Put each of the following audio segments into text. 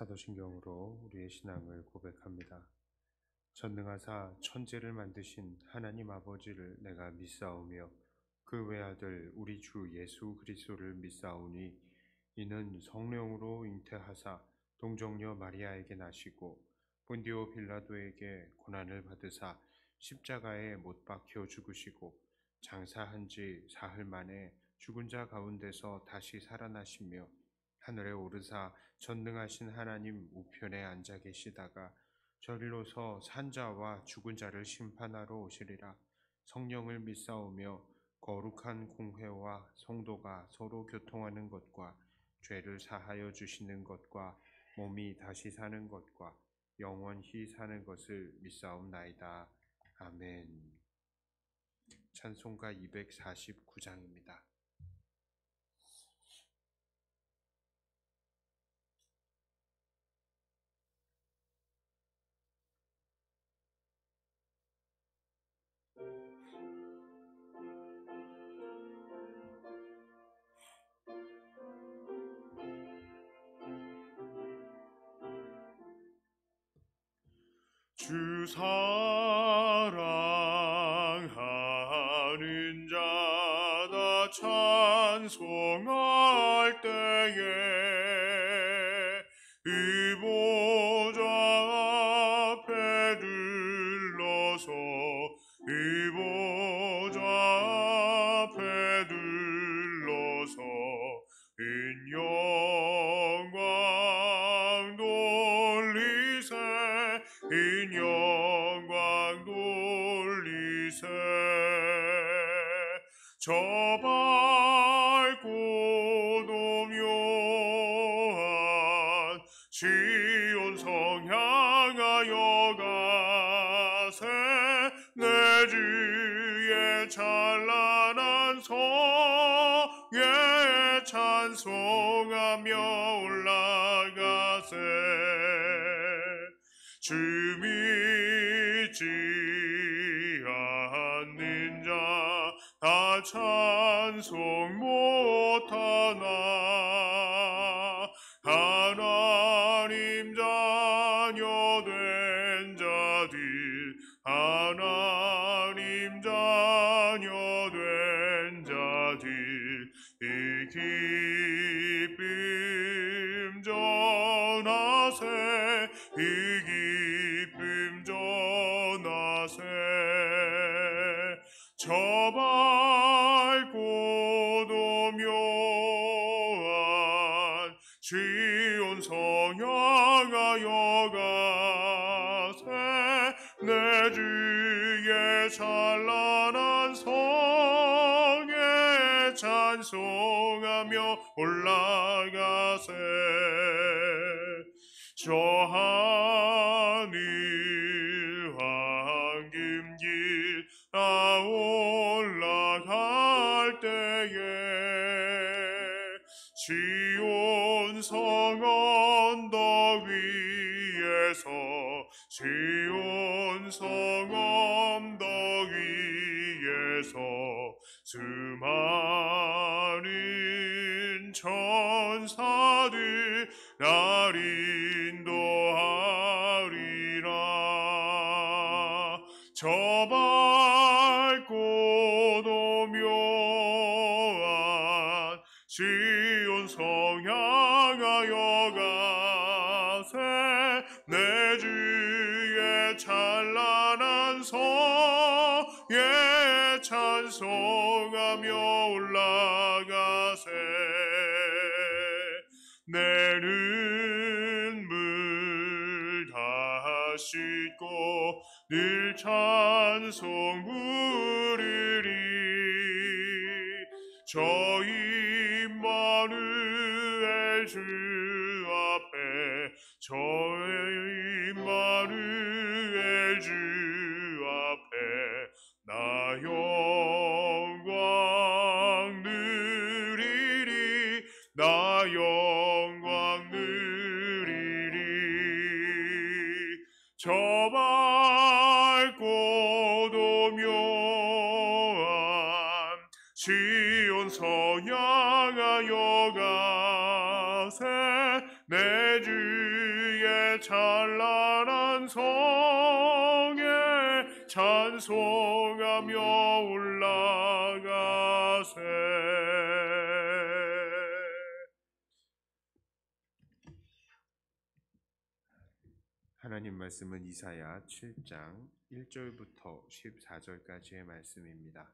사도신경으로 우리의 신앙을 고백합니다. 전능하사 천지를 만드신 하나님 아버지를 내가 믿사오며 그 외아들 우리 주 예수 그리스도를 믿사오니 이는 성령으로 잉태하사 동정녀 마리아에게 나시고 본디오 빌라도에게 고난을 받으사 십자가에 못 박혀 죽으시고 장사한 지 사흘 만에 죽은 자 가운데서 다시 살아나시며 하늘에 오르사 전능하신 하나님 우편에 앉아 계시다가 저리로서 산자와 죽은 자를 심판하러 오시리라. 성령을 믿사오며 거룩한 공회와 성도가 서로 교통하는 것과 죄를 사하여 주시는 것과 몸이 다시 사는 것과 영원히 사는 것을 믿사옵나이다. 아멘. 찬송가 249장입니다. 주 사랑하는 자다 찬송할 때에 이 보좌 앞에 들러서 이 보좌 앞에 들러서 인영광 돌리세 인영광 돌리세 저 밝고 도묘한 시온성 향하여 가세 내 주의 찬란한 성에 찬송하며 올라가세 주 믿지 않는 자 다 찬송 못하나 하나님 자녀 된 자들 하나님 자녀 된 자들 이 기쁨 전하세 이 기쁨 전하세 저 밝고 도묘한 시온성 향하여 가세 내 주의 찬란한 성에 찬송하며 올라가세 저 하늘 황금길 올라갈 때에 시온성 언덕 위에서 시온성 언덕 위에서 수많은 천사들 날 인도하리라 저 밝고 도묘한 시온성 향하여 가세 내 주의 찬란한 성에 찬송하며 올라가세 내는 물 다 씻고 늘 찬송 부르리 저 임마누엘 주 앞에 저 임마누엘 주 앞에 나 영광 누리리 나 영광 누리리 저 밝고 도묘한 시온성 향하여 가세 내 주 찬란한 성에 찬송하며 올라가세. 하나님 말씀은 이사야 7장 1절부터 14절까지의 말씀입니다.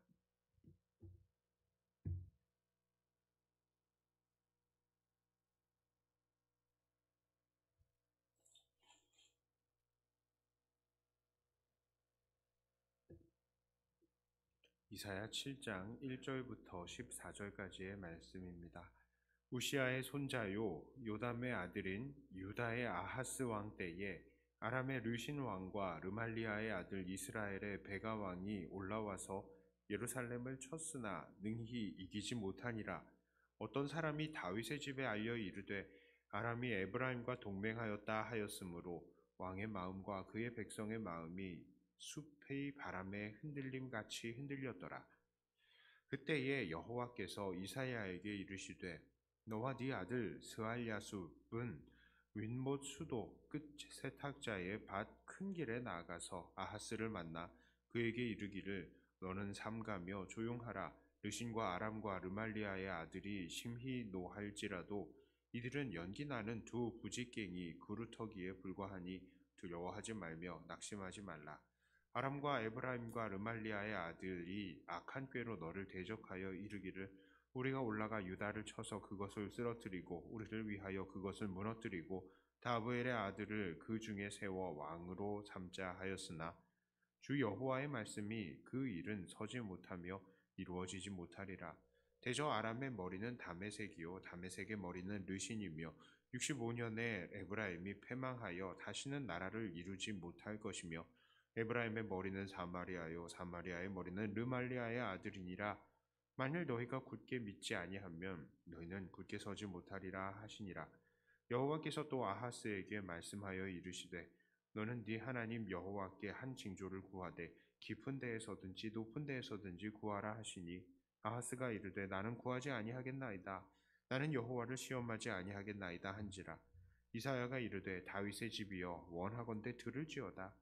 이사야 7장 1절부터 14절까지의 말씀입니다. 우시아의 손자요 요담의 아들인 유다의 아하스 왕 때에 아람의 르신 왕과 르말리아의 아들 이스라엘의 베가 왕이 올라와서 예루살렘을 쳤으나 능히 이기지 못하니라. 어떤 사람이 다윗의 집에 알려 이르되 아람이 에브라임과 동맹하였다 하였으므로 왕의 마음과 그의 백성의 마음이 숲의 바람에 흔들림 같이 흔들렸더라. 그때에 여호와께서 이사야에게 이르시되 너와 네 아들 스알야숲은 윗못 수도 끝 세탁자의 밭 큰 길에 나아가서 아하스를 만나 그에게 이르기를 너는 삼가며 조용하라. 르신과 아람과 르말리아의 아들이 심히 노할지라도 이들은 연기 나는 두 부지깽이 그루터기에 불과하니 두려워하지 말며 낙심하지 말라. 아람과 에브라임과 르말리아의 아들이 악한 꾀로 너를 대적하여 이르기를 우리가 올라가 유다를 쳐서 그것을 쓰러뜨리고 우리를 위하여 그것을 무너뜨리고 다브엘의 아들을 그 중에 세워 왕으로 삼자 하였으나 주 여호와의 말씀이 그 일은 서지 못하며 이루어지지 못하리라. 대저 아람의 머리는 다메섹이요 다메섹의 머리는 르신이며 65년에 에브라임이 패망하여 다시는 나라를 이루지 못할 것이며 에브라임의 머리는 사마리아요 사마리아의 머리는 르말리아의 아들이니라. 만일 너희가 굳게 믿지 아니하면 너희는 굳게 서지 못하리라 하시니라. 여호와께서 또 아하스에게 말씀하여 이르시되 너는 네 하나님 여호와께 한 징조를 구하되 깊은 데에서든지 높은 데에서든지 구하라 하시니 아하스가 이르되 나는 구하지 아니하겠나이다. 나는 여호와를 시험하지 아니하겠나이다 한지라. 이사야가 이르되 다윗의 집이여 원하건대 들을지어다.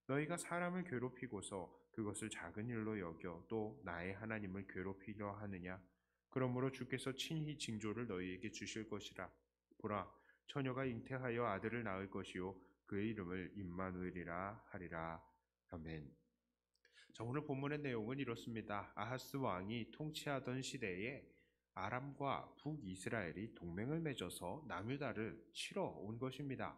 너희가 사람을 괴롭히고서 그것을 작은 일로 여겨 또 나의 하나님을 괴롭히려 하느냐. 그러므로 주께서 친히 징조를 너희에게 주실 것이라. 보라 처녀가 잉태하여 아들을 낳을 것이요 그의 이름을 임마누엘이라 하리라. 아멘. 자, 오늘 본문의 내용은 이렇습니다. 아하스 왕이 통치하던 시대에 아람과 북이스라엘이 동맹을 맺어서 남유다를 치러 온 것입니다.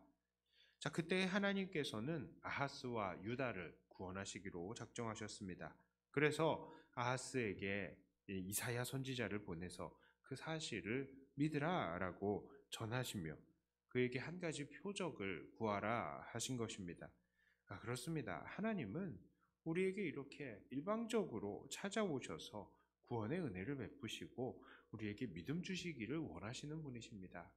자, 그때 하나님께서는 아하스와 유다를 구원하시기로 작정하셨습니다. 그래서 아하스에게 이사야 선지자를 보내서 그 사실을 믿으라라고 전하시며 그에게 한 가지 표적을 구하라 하신 것입니다. 그렇습니다. 하나님은 우리에게 이렇게 일방적으로 찾아오셔서 구원의 은혜를 베푸시고 우리에게 믿음 주시기를 원하시는 분이십니다.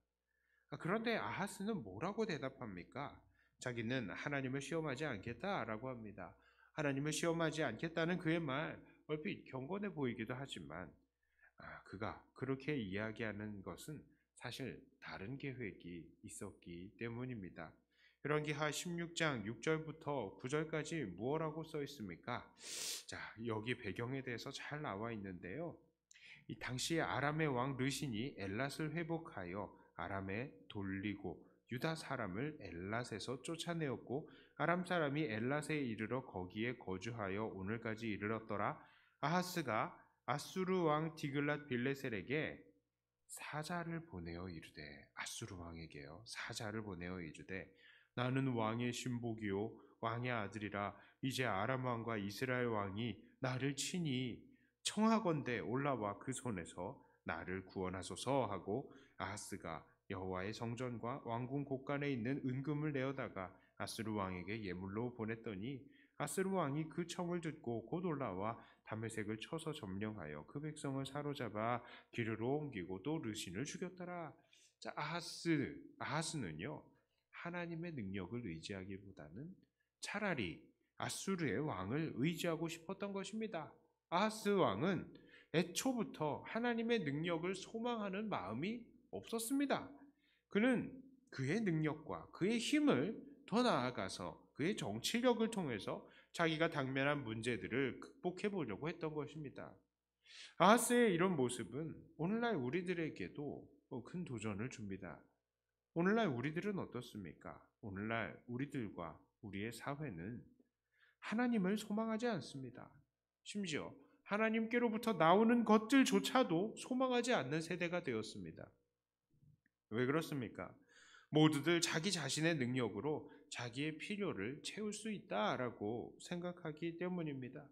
그런데 아하스는 뭐라고 대답합니까? 자기는 하나님을 시험하지 않겠다라고 합니다. 하나님을 시험하지 않겠다는 그의 말 얼핏 경건해 보이기도 하지만 그가 그렇게 이야기하는 것은 사실 다른 계획이 있었기 때문입니다. 열왕기하 16장 6절부터 9절까지 무엇라고 써 있습니까? 자, 여기 배경에 대해서 잘 나와 있는데요. 이 당시에 아람의 왕 르신이 엘랏을 회복하여 아람에 돌리고 유다 사람을 엘랏에서 쫓아내었고 아람 사람이 엘랏에 이르러 거기에 거주하여 오늘까지 이르렀더라. 아하스가 아수르 왕 디글랏 빌레셀에게 사자를 보내어 이르되 아수르 왕에게요 사자를 보내어 이르되 나는 왕의 신복이요 왕의 아들이라. 이제 아람 왕과 이스라엘 왕이 나를 치니 청하건대 올라와 그 손에서 나를 구원하소서 하고 아하스가 여호와의 성전과 왕궁 곳간에 있는 은금을 내어다가 아수르 왕에게 예물로 보냈더니 아수르 왕이 그 청을 듣고 곧 올라와 다메섹을 쳐서 점령하여 그 백성을 사로잡아 기르로 옮기고 또 르신을 죽였더라. 자, 아하스는요 하나님의 능력을 의지하기보다는 차라리 아수르의 왕을 의지하고 싶었던 것입니다. 아하스 왕은 애초부터 하나님의 능력을 소망하는 마음이 없었습니다. 그는 그의 능력과 그의 힘을 더 나아가서 그의 정치력을 통해서 자기가 당면한 문제들을 극복해 보려고 했던 것입니다. 아하스의 이런 모습은 오늘날 우리들에게도 큰 도전을 줍니다. 오늘날 우리들은 어떻습니까? 오늘날 우리들과 우리의 사회는 하나님을 소망하지 않습니다. 심지어 하나님께로부터 나오는 것들조차도 소망하지 않는 세대가 되었습니다. 왜 그렇습니까? 모두들 자기 자신의 능력으로 자기의 필요를 채울 수 있다라고 생각하기 때문입니다.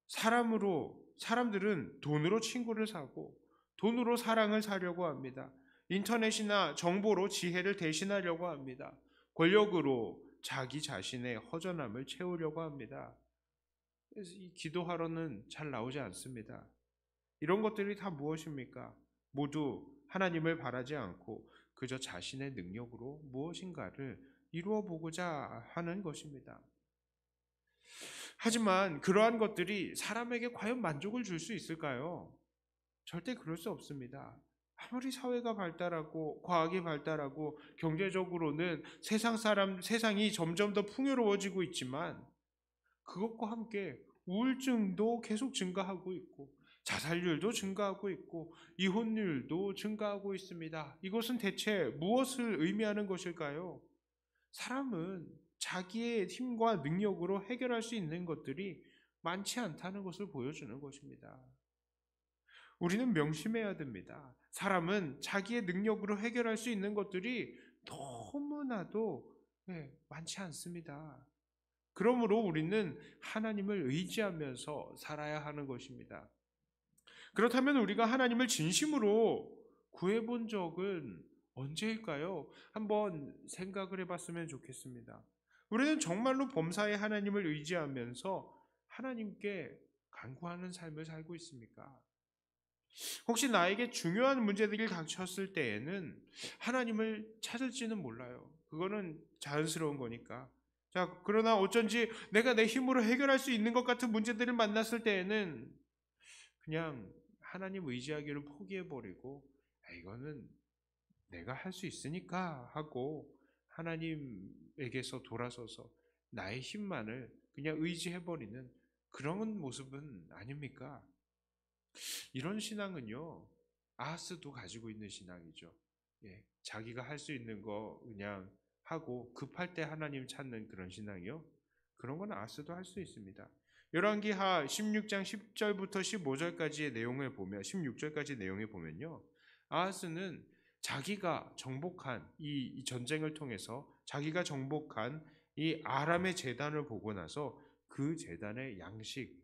사람들은 돈으로 친구를 사고 돈으로 사랑을 사려고 합니다. 인터넷이나 정보로 지혜를 대신하려고 합니다. 권력으로 자기 자신의 허전함을 채우려고 합니다. 그래서 이 기도하러는 잘 나오지 않습니다. 이런 것들이 다 무엇입니까? 모두 하나님을 바라지 않고 그저 자신의 능력으로 무엇인가를 이루어 보고자 하는 것입니다. 하지만 그러한 것들이 사람에게 과연 만족을 줄 수 있을까요? 절대 그럴 수 없습니다. 아무리 사회가 발달하고 과학이 발달하고 경제적으로는 세상이 점점 더 풍요로워지고 있지만 그것과 함께 우울증도 계속 증가하고 있고 자살률도 증가하고 있고 이혼율도 증가하고 있습니다. 이것은 대체 무엇을 의미하는 것일까요? 사람은 자기의 힘과 능력으로 해결할 수 있는 것들이 많지 않다는 것을 보여주는 것입니다. 우리는 명심해야 됩니다. 사람은 자기의 능력으로 해결할 수 있는 것들이 너무나도 많지 않습니다. 그러므로 우리는 하나님을 의지하면서 살아야 하는 것입니다. 그렇다면 우리가 하나님을 진심으로 구해본 적은 언제일까요? 한번 생각을 해봤으면 좋겠습니다. 우리는 정말로 범사의 하나님을 의지하면서 하나님께 간구하는 삶을 살고 있습니까? 혹시 나에게 중요한 문제들이 닥쳤을 때에는 하나님을 찾을지는 몰라요. 그거는 자연스러운 거니까. 자, 그러나 어쩐지 내가 내 힘으로 해결할 수 있는 것 같은 문제들을 만났을 때에는 그냥 하나님 의지하기를 포기해버리고 이거는 내가 할 수 있으니까 하고 하나님에게서 돌아서서 나의 힘만을 그냥 의지해버리는 그런 모습은 아닙니까? 이런 신앙은요, 아하스도 가지고 있는 신앙이죠. 자기가 할 수 있는 거 그냥 하고 급할 때 하나님 찾는 그런 신앙이요. 그런 건 아하스도 할 수 있습니다. 열왕기하 16장 10절부터 15절까지의 내용을 보면 16절까지 내용을 보면요. 아하스는 자기가 정복한 이 전쟁을 통해서 자기가 정복한 이 아람의 제단을 보고 나서 그 제단의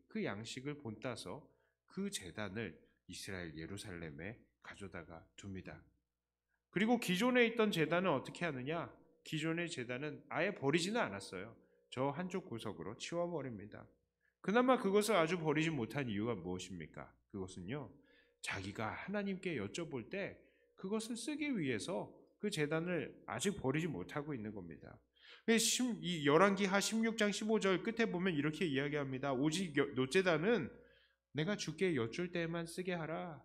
그 양식을 본따서 그 제단을 이스라엘 예루살렘에 가져다가 둡니다. 그리고 기존에 있던 제단은 어떻게 하느냐? 기존의 제단은 아예 버리지는 않았어요. 저 한쪽 구석으로 치워버립니다. 그나마 그것을 아주 버리지 못한 이유가 무엇입니까? 그것은요, 자기가 하나님께 여쭤볼 때 그것을 쓰기 위해서 그 제단을 아직 버리지 못하고 있는 겁니다. 이 열왕기하 16장 15절 끝에 보면 이렇게 이야기합니다. 오직 놋제단은 내가 주께 여쭐 때에만 쓰게 하라.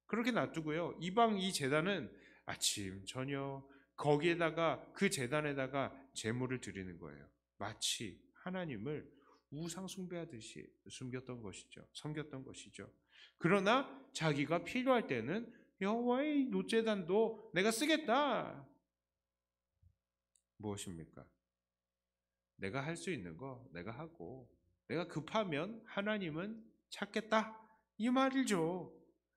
그렇게 놔두고요. 이방 이 제단은 아침, 저녁 거기에다가 그 제단에다가 제물을 드리는 거예요. 마치 하나님을 우상 숭배하듯이 섬겼던 것이죠. 그러나 자기가 필요할 때는 여호와의 놋제단도 내가 쓰겠다. 무엇입니까? 내가 할 수 있는 거 내가 하고 내가 급하면 하나님은 찾겠다. 이 말이죠.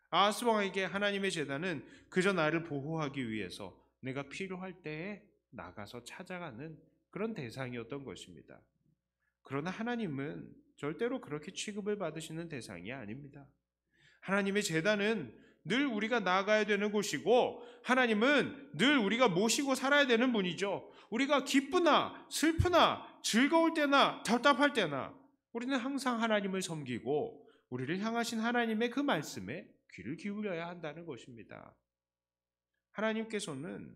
아하스 왕에게 하나님의 제단은 그저 나를 보호하기 위해서 내가 필요할 때에 나가서 찾아가는 그런 대상이었던 것입니다. 그러나 하나님은 절대로 그렇게 취급을 받으시는 대상이 아닙니다. 하나님의 제단은 늘 우리가 나아가야 되는 곳이고 하나님은 늘 우리가 모시고 살아야 되는 분이죠. 우리가 기쁘나 슬프나 즐거울 때나 답답할 때나 우리는 항상 하나님을 섬기고 우리를 향하신 하나님의 그 말씀에 귀를 기울여야 한다는 것입니다. 하나님께서는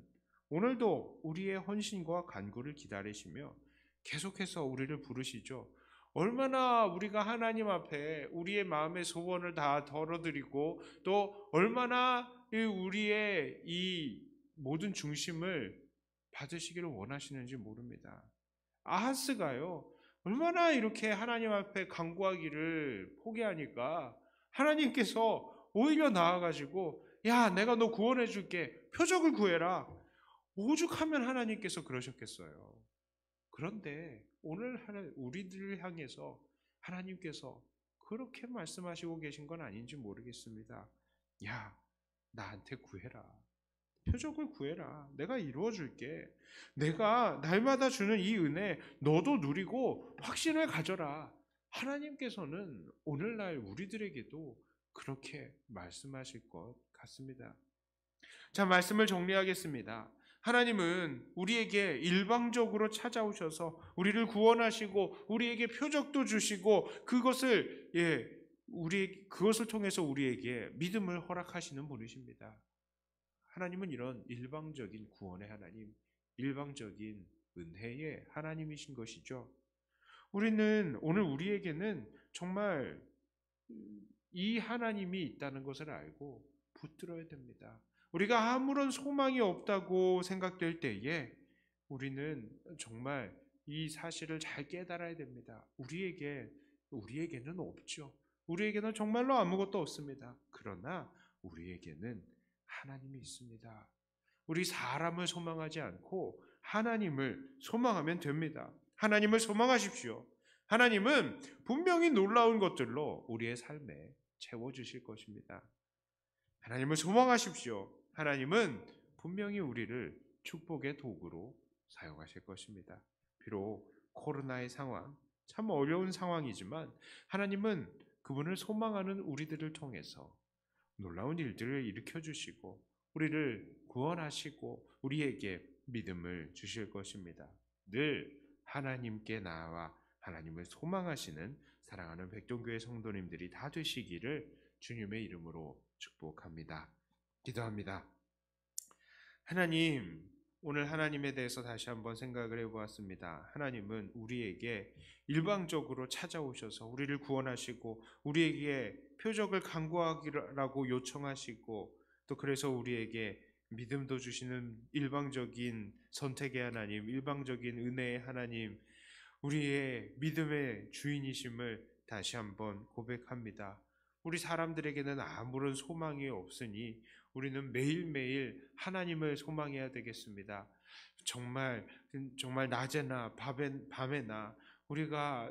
오늘도 우리의 헌신과 간구를 기다리시며 계속해서 우리를 부르시죠. 얼마나 우리가 하나님 앞에 우리의 마음의 소원을 다 덜어드리고 또 얼마나 우리의 이 모든 중심을 받으시기를 원하시는지 모릅니다. 아하스가요, 얼마나 이렇게 하나님 앞에 간구하기를 포기하니까 하나님께서 오히려 나와가지고, 야, 내가 너 구원해 줄게, 표적을 구해라, 오죽하면 하나님께서 그러셨겠어요. 그런데 오늘 우리들을 향해서 하나님께서 그렇게 말씀하시고 계신 건 아닌지 모르겠습니다. 야, 나한테 구해라. 표적을 구해라. 내가 이루어 줄게. 내가 날마다 주는 이 은혜 너도 누리고 확신을 가져라. 하나님께서는 오늘날 우리들에게도 그렇게 말씀하실 것 같습니다. 자, 말씀을 정리하겠습니다. 하나님은 우리에게 일방적으로 찾아오셔서 우리를 구원하시고 우리에게 표적도 주시고 그것을 통해서 우리에게 믿음을 허락하시는 분이십니다. 하나님은 이런 일방적인 구원의 하나님, 일방적인 은혜의 하나님이신 것이죠. 오늘 우리에게는 정말 이 하나님이 있다는 것을 알고 붙들어야 됩니다. 우리가 아무런 소망이 없다고 생각될 때에 우리는 정말 이 사실을 잘 깨달아야 됩니다. 우리에게는 없죠. 우리에게는 정말로 아무것도 없습니다. 그러나 우리에게는 하나님이 있습니다. 우리 사람을 소망하지 않고 하나님을 소망하면 됩니다. 하나님을 소망하십시오. 하나님은 분명히 놀라운 것들로 우리의 삶에 채워주실 것입니다. 하나님을 소망하십시오. 하나님은 분명히 우리를 축복의 도구로 사용하실 것입니다. 비록 코로나의 상황, 참 어려운 상황이지만 하나님은 그분을 소망하는 우리들을 통해서 놀라운 일들을 일으켜주시고 우리를 구원하시고 우리에게 믿음을 주실 것입니다. 늘 하나님께 나아와 하나님을 소망하시는 사랑하는 백동교회 성도님들이 다 되시기를 주님의 이름으로 축복합니다. 기도합니다. 하나님, 오늘 하나님에 대해서 다시 한번 생각을 해보았습니다. 하나님은 우리에게 일방적으로 찾아오셔서 우리를 구원하시고 우리에게 표적을 간구하기라고 요청하시고 또 그래서 우리에게 믿음도 주시는 일방적인 선택의 하나님, 일방적인 은혜의 하나님, 우리의 믿음의 주인이심을 다시 한번 고백합니다. 우리 사람들에게는 아무런 소망이 없으니 우리는 매일매일 하나님을 소망해야 되겠습니다. 정말 낮에나 밤에나 우리가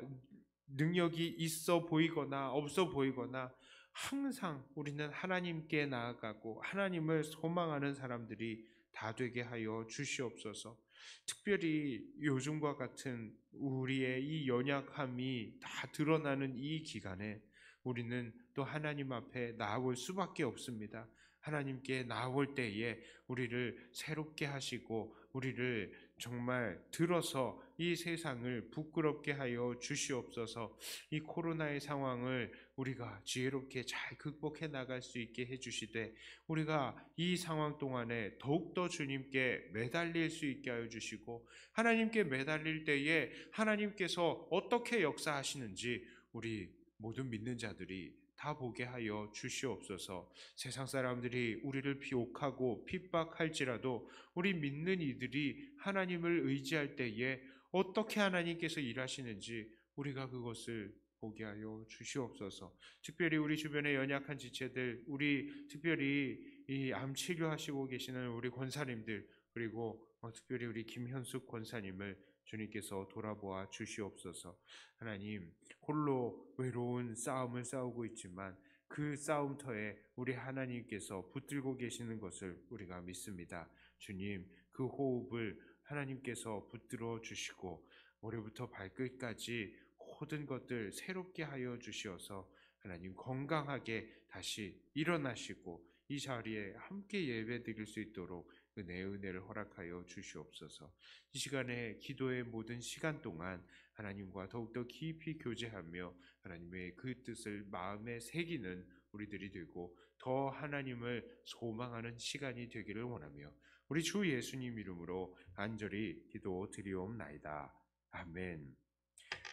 능력이 있어 보이거나 없어 보이거나 항상 우리는 하나님께 나아가고 하나님을 소망하는 사람들이 다 되게 하여 주시옵소서. 특별히 요즘과 같은 우리의 이 연약함이 다 드러나는 이 기간에 우리는 또 하나님 앞에 나아올 수밖에 없습니다. 하나님께 나아올 때에 우리를 새롭게 하시고 우리를 정말 들어서 이 세상을 부끄럽게 하여 주시옵소서. 이 코로나의 상황을 우리가 지혜롭게 잘 극복해 나갈 수 있게 해주시되 우리가 이 상황 동안에 더욱더 주님께 매달릴 수 있게 하여 주시고 하나님께 매달릴 때에 하나님께서 어떻게 역사하시는지 우리 모든 믿는 자들이 다 보게 하여 주시옵소서. 세상 사람들이 우리를 비옥하고 핍박할지라도 우리 믿는 이들이 하나님을 의지할 때에 어떻게 하나님께서 일하시는지 우리가 그것을 보게 하여 주시옵소서. 특별히 우리 주변의 연약한 지체들, 우리 특별히 이 암 치료하시고 계시는 우리 권사님들, 그리고 특별히 우리 김현숙 권사님을 주님께서 돌아보아 주시옵소서. 하나님, 홀로 외로운 싸움을 싸우고 있지만 그 싸움터에 우리 하나님께서 붙들고 계시는 것을 우리가 믿습니다. 주님, 그 호흡을 하나님께서 붙들어 주시고 머리부터 발끝까지 모든 것들 새롭게 하여 주시어서 하나님 건강하게 다시 일어나시고 이 자리에 함께 예배드릴 수 있도록 은혜를 허락하여 주시옵소서. 이 시간에 기도의 모든 시간 동안 하나님과 더욱더 깊이 교제하며 하나님의 그 뜻을 마음에 새기는 우리들이 되고 더 하나님을 소망하는 시간이 되기를 원하며 우리 주 예수님 이름으로 간절히 기도 드리옵나이다. 아멘.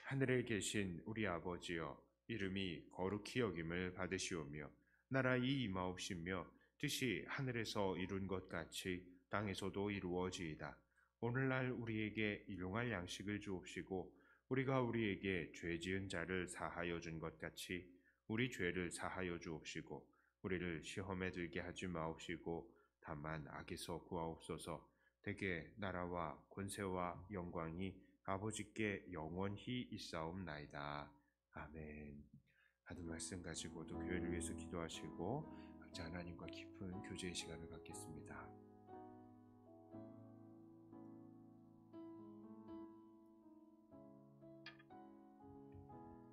하늘에 계신 우리 아버지여, 이름이 거룩히 여김을 받으시오며 나라의 임하옵시며 뜻이 하늘에서 이룬 것 같이 땅에서도 이루어지이다. 오늘날 우리에게 일용할 양식을 주옵시고 우리가 우리에게 죄 지은 자를 사하여 준 것 같이 우리 죄를 사하여 주옵시고 우리를 시험에 들게 하지 마옵시고 다만 악에서 구하옵소서. 대개 나라와 권세와 영광이 아버지께 영원히 있사옵나이다. 아멘. 하는 말씀 가지고도 교회를 위해서 기도하시고 각자 하나님과 깊은 교제의 시간을